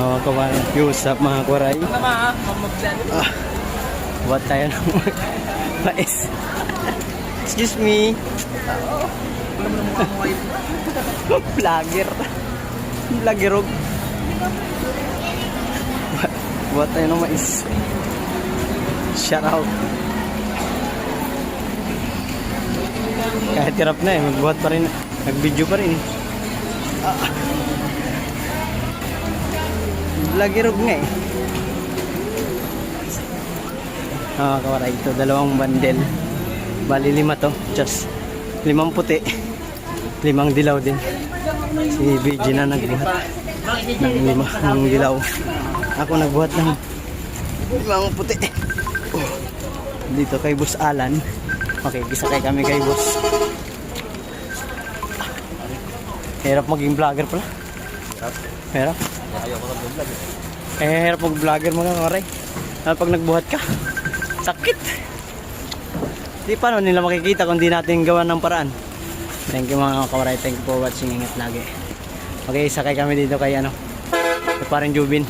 Mga kawaray, usap mga kawaray. Buhat tayo ng mais. Excuse me. Vlogger. Vloggerog. Buhat tayo ng mais. Shout out. Kahit hirap na eh, magbuhat pa rin. Nag-video pa rin. Vloggerog nga eh. Kawaray, ito dalawang bandel. Bali 5 to. Just 5 puti. 5 dilaw din. Si BG na nagbuhat ng 5 dilaw. Ako nagbuhat ng 5 puti. Dito kay Boss Alan. Okay, gisakay kami kay Boss. Hirap maging vlogger pala. Hirap. Ayoko na vlog. Hirap mag-vlogger mga kawaray. Pag nagbuhat ka, sakit. Di paano nila makikita kung di natin gawa ng paraan. Thank you mga kawaray. Thank you for watching. Ingat lagi. Okay, sakay kami dito kay kay Paring Jubin.